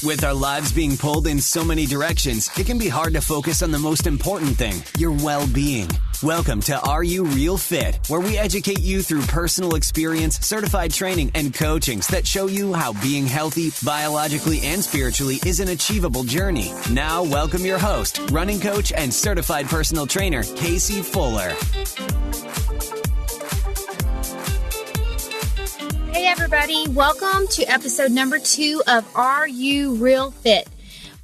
With our lives being pulled in so many directions, it can be hard to focus on the most important thing, your well-being. Welcome to Are You Real Fit, where we educate you through personal experience, certified training, and coachings that show you how being healthy, biologically and spiritually is an achievable journey. Now, welcome your host, running coach, and certified personal trainer, Casey Fuller. Hey everybody, welcome to episode number 2 of Are You Real Fit?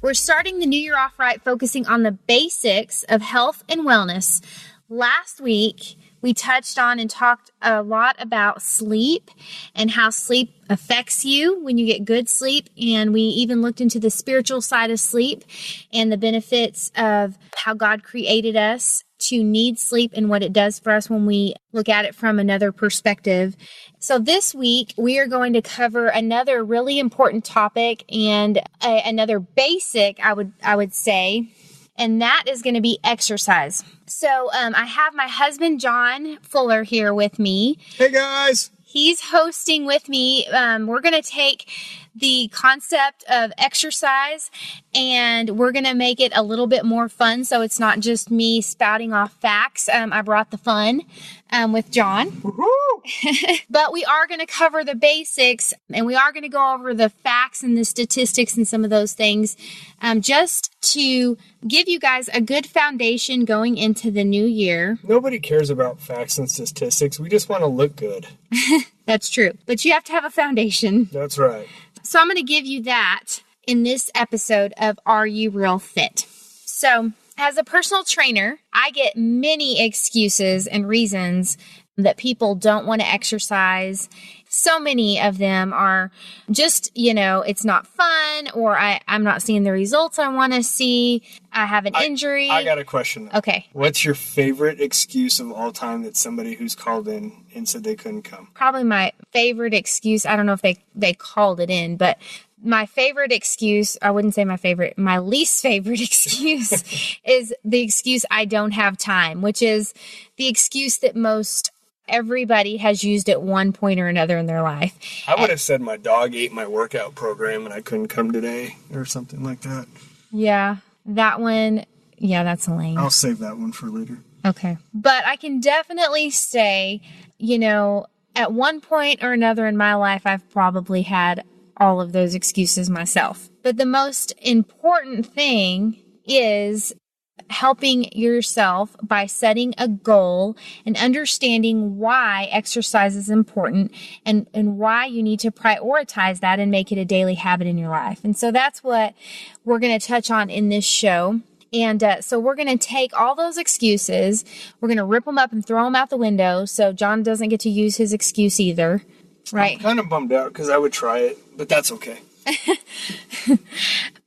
We're starting the new year off right, focusing on the basics of health and wellness. Last week, we touched on and talked a lot about sleep and how sleep affects you when you get good sleep. And we even looked into the spiritual side of sleep and the benefits of how God created us to need sleep and what it does for us when we look at it from another perspective. So this week, we are going to cover another really important topic and another basic, I would say, and that is going to be exercise. So I have my husband, John Fuller, here with me. Hey, guys. He's hosting with me. We're going to take the concept of exercise and we're going to make it a little bit more fun. So it's not just me spouting off facts. I brought the fun with John. But we are going to cover the basics and we are going to go over the facts and the statistics and some of those things just to give you guys a good foundation going into the new year. Nobody cares about facts and statistics. We just want to look good. That's true. But you have to have a foundation. That's right. So I'm going to give you that in this episode of Are You Real Fit? So as a personal trainer, I get many excuses and reasons that people don't want to exercise. So many of them are just, it's not fun, or I'm not seeing the results I want to see. I have an injury. I got a question. Okay. What's your favorite excuse of all time that somebody who's called in and said they couldn't come? Probably my favorite excuse. I don't know if they called it in, but my favorite excuse, I wouldn't say my favorite, my least favorite excuse is the excuse I don't have time, which is the excuse that everybody has used at one point or another in their life. I would have said my dog ate my workout program and I couldn't come today or something like that. Yeah, that one. Yeah, that's lame. I'll save that one for later. Okay. But I can definitely say, at one point or another in my life, I've probably had all of those excuses myself. But the most important thing is helping yourself by setting a goal and understanding why exercise is important and why you need to prioritize that and make it a daily habit in your life. And so that's what we're going to touch on in this show. And so we're going to take all those excuses, we're going to rip them up and throw them out the window so John doesn't get to use his excuse either. Right. I'm kind of bummed out because I would try it, but that's okay.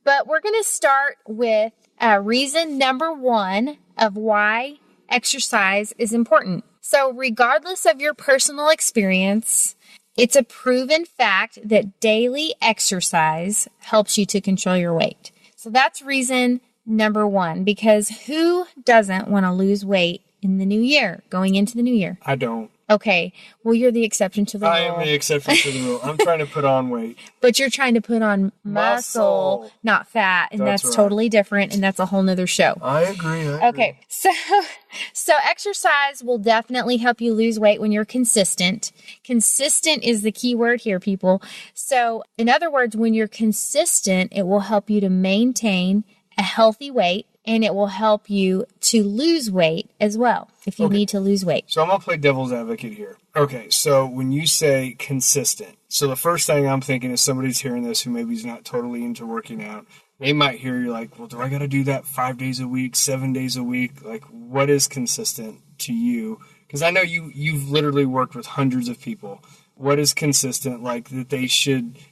But we're going to start with reason number 1 of why exercise is important. So regardless of your personal experience, it's a proven fact that daily exercise helps you to control your weight. So that's reason number 1, because who doesn't want to lose weight in the new year, going into the new year? I don't. Okay, well, you're the exception to the rule. I am the exception to the rule. I'm trying to put on weight. But you're trying to put on muscle, not fat, and that's right. Totally different, and that's a whole nother show. I agree. Okay, so exercise will definitely help you lose weight when you're consistent. Consistent is the key word here, people. So, in other words, when you're consistent, it will help you to maintain a healthy weight, and it will help you to lose weight as well if you need to lose weight. So I'm going to play devil's advocate here. Okay, so when you say consistent, so the first thing I'm thinking is somebody's hearing this who maybe is not totally into working out. They might hear you like, well, do I got to do that 5 days a week, 7 days a week? Like, what is consistent to you? Because I know you've literally worked with hundreds of people. What is consistent, like that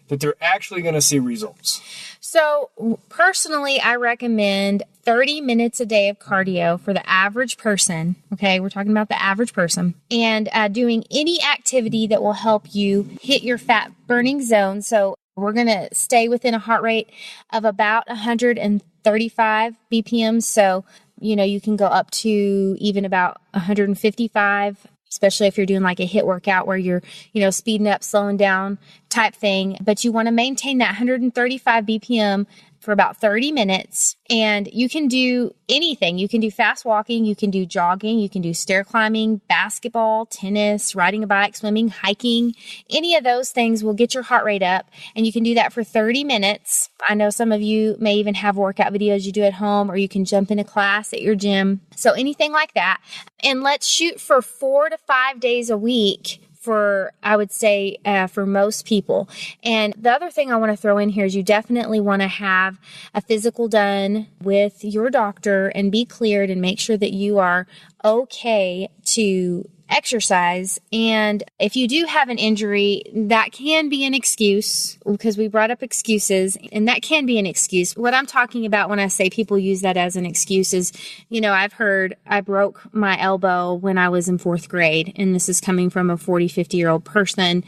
they're actually going to see results? So personally, I recommend 30 minutes a day of cardio for the average person. Okay, we're talking about the average person. And doing any activity that will help you hit your fat burning zone. So we're going to stay within a heart rate of about 135 BPM. So, you can go up to even about 155 especially if you're doing like a HIIT workout where you're, speeding up, slowing down type thing. But you want to maintain that 135 BPM for about 30 minutes. And you can do anything. You can do fast walking, you can do jogging, you can do stair climbing, basketball, tennis, riding a bike, swimming, hiking. Any of those things will get your heart rate up, and you can do that for 30 minutes. I know some of you may even have workout videos you do at home, or you can jump in a class at your gym. So anything like that. And let's shoot for 4 to 5 days a week for, I would say, for most people. And the other thing I want to throw in here is you definitely want to have a physical done with your doctor and be cleared and make sure that you are okay to exercise. And if you do have an injury, that can be an excuse, because we brought up excuses, and that can be an excuse. What I'm talking about when I say people use that as an excuse is, I've heard I broke my elbow when I was in 4th grade, and this is coming from a 40, 50-year-old person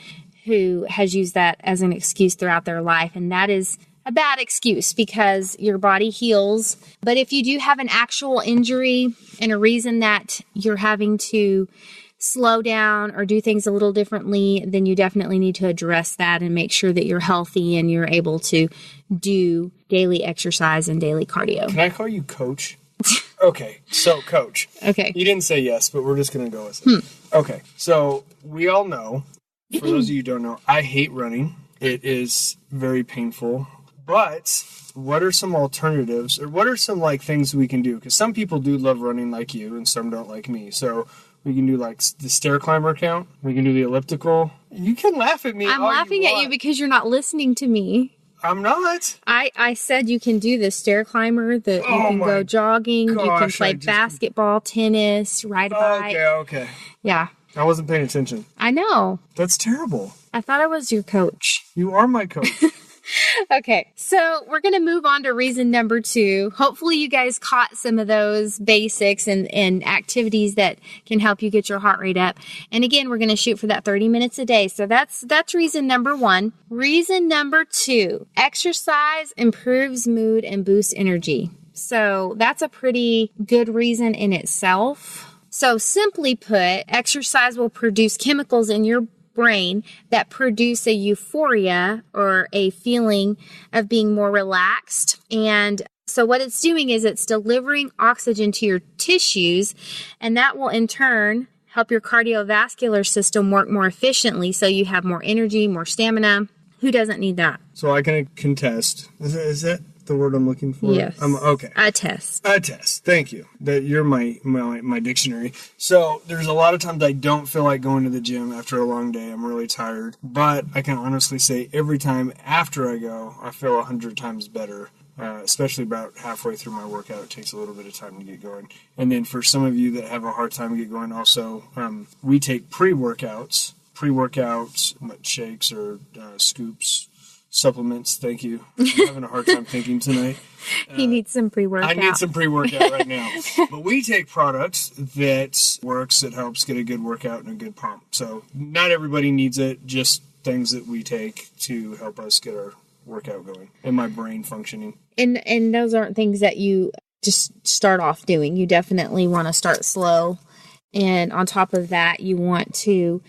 who has used that as an excuse throughout their life. And that is a bad excuse, because your body heals. But if you do have an actual injury and a reason that you're having to slow down or do things a little differently, then you definitely need to address that and make sure that you're healthy and you're able to do daily exercise and daily cardio. Can I call you Coach? Okay, so Coach. Okay. You didn't say yes, but we're just going to go with it. Okay, so we all know, for those of you who don't know, I hate running. It is very painful. But what are some alternatives, or what are some things we can do? Because some people do love running like you, and some don't like me. So we can do the stair climber count. We can do the elliptical. You can laugh at me. I'm laughing at you because you're not listening to me. I'm not. I said you can do the stair climber, you can go jogging, you can play basketball, tennis, ride a bike. Okay. Yeah. I wasn't paying attention. I know. That's terrible. I thought I was your coach. You are my coach. Okay, so we're going to move on to reason number 2. Hopefully you guys caught some of those basics and activities that can help you get your heart rate up. And again, we're going to shoot for that 30 minutes a day. So that's reason number 1. Reason number 2, exercise improves mood and boosts energy. So that's a pretty good reason in itself. So simply put, exercise will produce chemicals in your brain that produce a euphoria, or a feeling of being more relaxed. And so what it's doing is it's delivering oxygen to your tissues, and that will in turn help your cardiovascular system work more efficiently, so you have more energy, more stamina. Who doesn't need that? So I can contest. Is that the word I'm looking for? Yes. Okay. Attest. Thank you. That you're my dictionary. So there's a lot of times I don't feel like going to the gym after a long day. I'm really tired. But I can honestly say every time after I go, I feel 100 times better. Especially about halfway through my workout. It takes a little bit of time to get going. And then for some of you that have a hard time to get going, also, we take pre-workouts, shakes or scoops, supplements. Thank you. I'm having a hard time thinking tonight. He needs some pre-workout. I need some pre-workout right now. But we take products that helps get a good workout and a good pump. So not everybody needs it, just things that we take to help us get our workout going and my brain functioning. And those aren't things that you just start off doing. You definitely want to start slow. And on top of that, you want to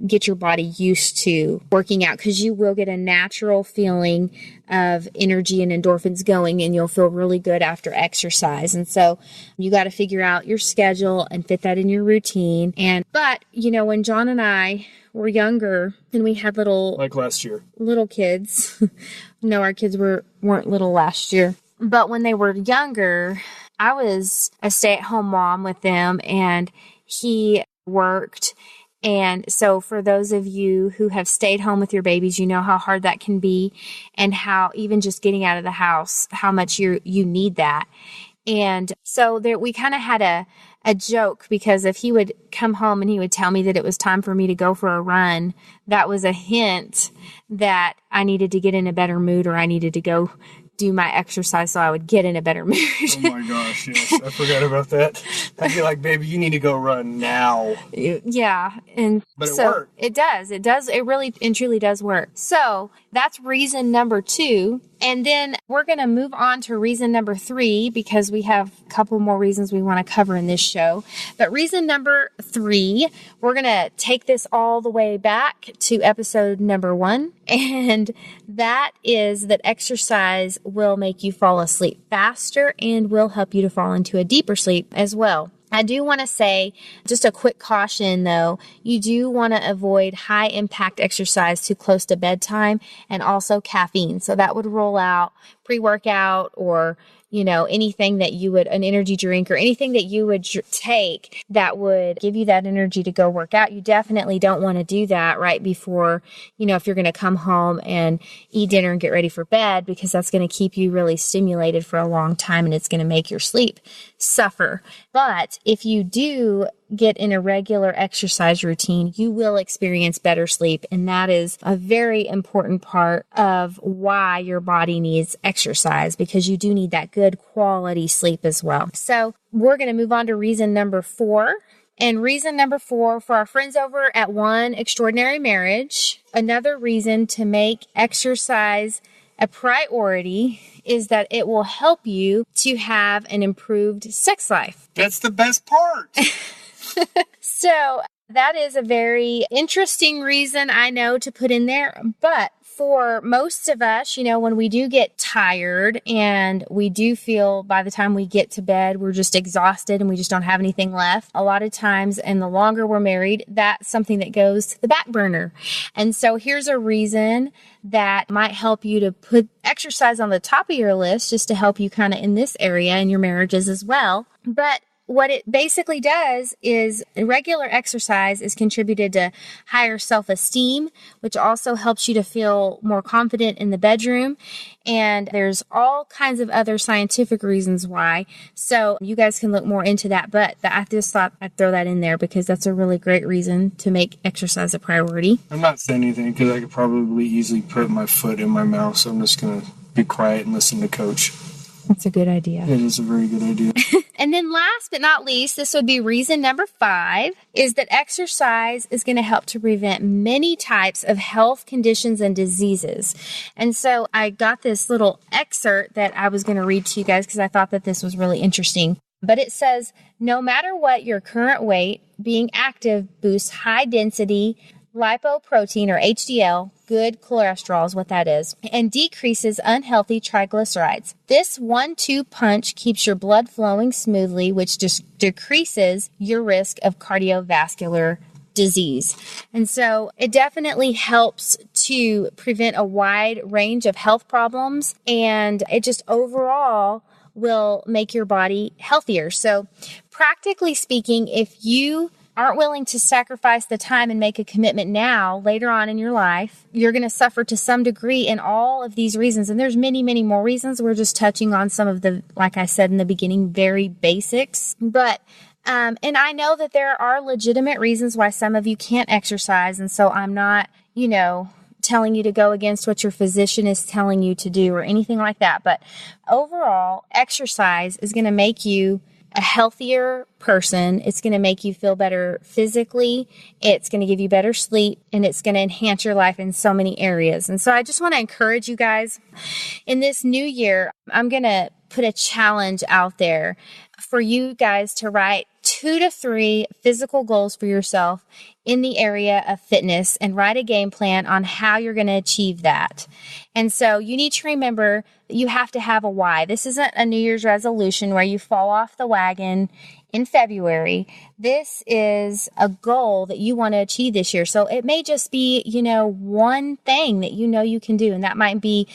get your body used to working out, because you will get a natural feeling of energy and endorphins going, and you'll feel really good after exercise. And so you got to figure out your schedule and fit that in your routine. But when John and I were younger and we had last year, little kids, no, our kids weren't little last year, but when they were younger, I was a stay-at-home mom with them, and he worked. And so for those of you who have stayed home with your babies, you know how hard that can be, and how even just getting out of the house, how much you need that. And so we kind of had a joke, because if he would come home and he would tell me that it was time for me to go for a run, that was a hint that I needed to get in a better mood, or I needed to go do my exercise so I would get in a better mood. Oh my gosh, yes. I forgot about that. I'd be like, baby, you need to go run now. Yeah. But it worked. It does. It really and truly does work. So that's reason number 2. And then we're going to move on to reason number 3 because we have a couple more reasons we want to cover in this show. But reason number 3, we're going to take this all the way back to episode number 1. And that is that exercise will make you fall asleep faster and will help you to fall into a deeper sleep as well. I do want to say, just a quick caution though, you do want to avoid high impact exercise too close to bedtime and also caffeine. So that would rule out pre-workout or anything that you would, an energy drink or anything that you would take that would give you that energy to go work out. You definitely don't want to do that right before, if you're going to come home and eat dinner and get ready for bed, because that's going to keep you really stimulated for a long time and it's going to make your sleep suffer. But if you do get in a regular exercise routine, you will experience better sleep. And that is a very important part of why your body needs exercise, because you do need that good quality sleep as well. So we're going to move on to reason number 4. And reason number 4, for our friends over at One Extraordinary Marriage, another reason to make exercise a priority is that it will help you to have an improved sex life. That's the best part. So that is a very interesting reason, I know, to put in there. But for most of us, when we do get tired and we do feel by the time we get to bed, we're just exhausted and we just don't have anything left. A lot of times, and the longer we're married, that's something that goes to the back burner. And so here's a reason that might help you to put exercise on the top of your list, just to help you kind of in this area in your marriages as well. But what it basically does is regular exercise is contributed to higher self-esteem, which also helps you to feel more confident in the bedroom. And there's all kinds of other scientific reasons why. So you guys can look more into that. But I just thought I'd throw that in there because that's a really great reason to make exercise a priority. I'm not saying anything because I could probably easily put my foot in my mouth. So I'm just going to be quiet and listen to Coach. That's a good idea. It is a very good idea. And then last but not least, this would be reason number 5, is that exercise is going to help to prevent many types of health conditions and diseases. And so I got this little excerpt that I was going to read to you guys because I thought that this was really interesting. But it says, no matter what your current weight, being active boosts high density lipoprotein, or HDL, good cholesterol is what that is, and decreases unhealthy triglycerides. This 1-2 punch keeps your blood flowing smoothly, which just decreases your risk of cardiovascular disease. And so it definitely helps to prevent a wide range of health problems, and it just overall will make your body healthier. So practically speaking, if you aren't willing to sacrifice the time and make a commitment now, later on in your life, you're going to suffer to some degree in all of these reasons. And there's many, many more reasons. We're just touching on some of the, like I said in the beginning, very basics. But, and I know that there are legitimate reasons why some of you can't exercise. And so I'm not, telling you to go against what your physician is telling you to do or anything like that. But overall, exercise is going to make you a healthier person. It's going to make you feel better physically. It's going to give you better sleep, and it's going to enhance your life in so many areas. And so I just want to encourage you guys in this new year. I'm going to put a challenge out there for you guys to write 2 to 3 physical goals for yourself in the area of fitness and write a game plan on how you're going to achieve that. And so you need to remember that you have to have a why. This isn't a New Year's resolution where you fall off the wagon in February. This is a goal that you want to achieve this year. So it may just be, one thing that you can do. And that might be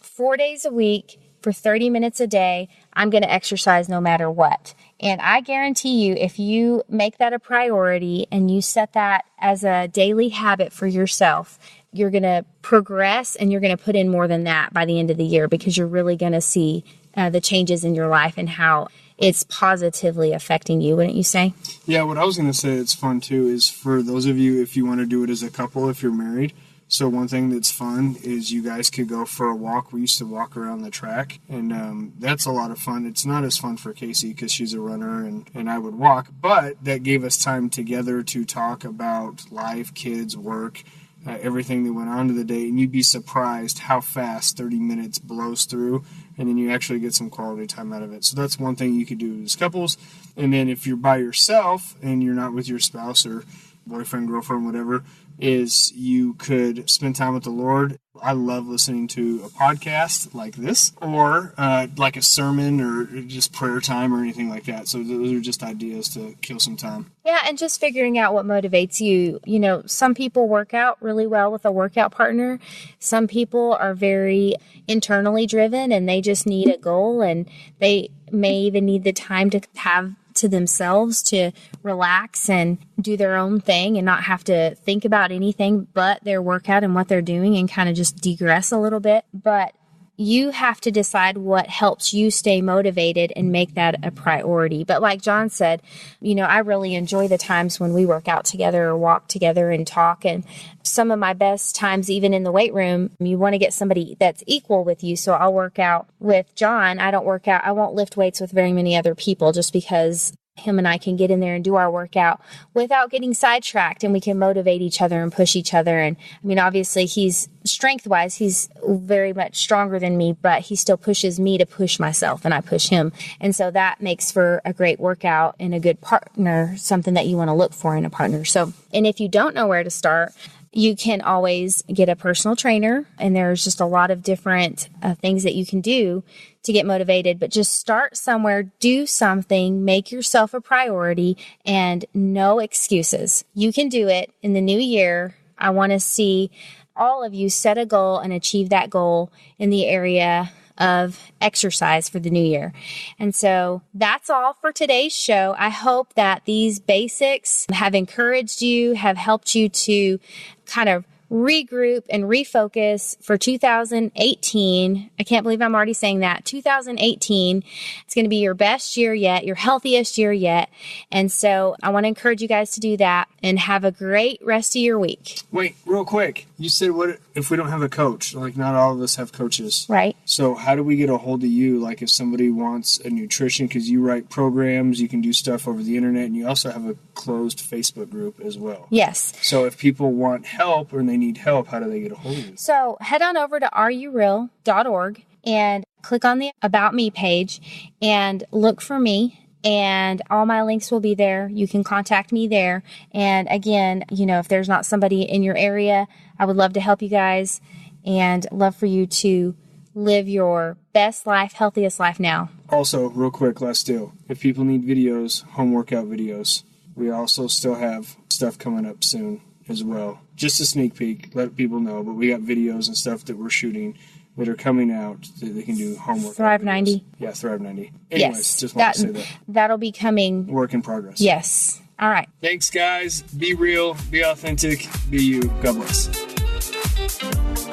4 days a week for 30 minutes a day. I'm going to exercise no matter what. And I guarantee you, if you make that a priority and you set that as a daily habit for yourself, you're going to progress and you're going to put in more than that by the end of the year, because you're really going to see the changes in your life and how it's positively affecting you, wouldn't you say? Yeah, what I was going to say it's fun too is for those of you, if you want to do it as a couple, if you're married. So one thing that's fun is you guys could go for a walk. We used to walk around the track, and that's a lot of fun. It's not as fun for Casey because she's a runner and I would walk, but that gave us time together to talk about life, kids, work, everything that went on to the day, and you'd be surprised how fast 30 minutes blows through, and then you actually get some quality time out of it. So that's one thing you could do as couples. And then if you're by yourself and you're not with your spouse or boyfriend, girlfriend, whatever, is you could spend time with the Lord. I love listening to a podcast like this, or like a sermon, or just prayer time, or anything like that. So those are just ideas to kill some time. Yeah, and just figuring out what motivates you. You know, some people work out really well with a workout partner. Some people are very internally driven, and they just need a goal, and they may even need the time to have to themselves to relax and do their own thing and not have to think about anything but their workout and what they're doing, and kind of just degress a little bit. But you have to decide what helps you stay motivated and make that a priority. But like John said, you know, I really enjoy the times when we work out together or walk together and talk. And some of my best times, even in the weight room, you want to get somebody that's equal with you. So I'll work out with John. I won't lift weights with very many other people, just because him and I can get in there and do our workout without getting sidetracked, and we can motivate each other and push each other. And I mean, obviously he's strength-wise, he's very much stronger than me, but he still pushes me to push myself, and I push him. And so that makes for a great workout and a good partner, something that you want to look for in a partner. So, and if you don't know where to start, you can always get a personal trainer, and there's just a lot of different things that you can do to get motivated. But just start somewhere, do something, make yourself a priority, and no excuses. You can do it in the new year. I want to see all of you set a goal and achieve that goal in the area of exercise for the new year. And so that's all for today's show. I hope that these basics have encouraged you, have helped you to kind of regroup and refocus for 2018. I can't believe I'm already saying that. 2018, it's going to be your best year yet, your healthiest year yet. And so I want to encourage you guys to do that, and have a great rest of your week. Wait, real quick. You said, what if we don't have a coach? Like, not all of us have coaches. Right. So how do we get a hold of you? Like, if somebody wants a nutrition, because you write programs, you can do stuff over the internet, and you also have a closed Facebook group as well. Yes. So if people want help or they need help, how do they get a hold of you? So head on over to rureal.org and click on the About Me page and look for me. And all my links will be there. You can contact me there. And again, you know, if there's not somebody in your area, I would love to help you guys, and love for you to live your best life, healthiest life now. Also, real quick, last deal. If people need videos, home workout videos, we also still have stuff coming up soon as well. Just a sneak peek, let people know. But we got videos and stuff that we're shooting that are coming out that they can do homework. Thrive 90. Yeah, Thrive 90. Anyways, yes, just want to say that. That'll be coming. Work in progress. Yes. All right. Thanks, guys. Be real, be authentic, be you. God bless.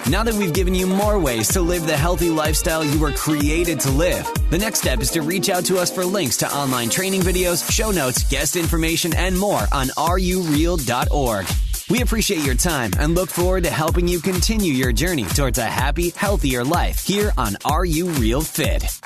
Now that we've given you more ways to live the healthy lifestyle you were created to live, the next step is to reach out to us for links to online training videos, show notes, guest information, and more on rureal.org. We appreciate your time and look forward to helping you continue your journey towards a happy, healthier life here on Are You Real Fit?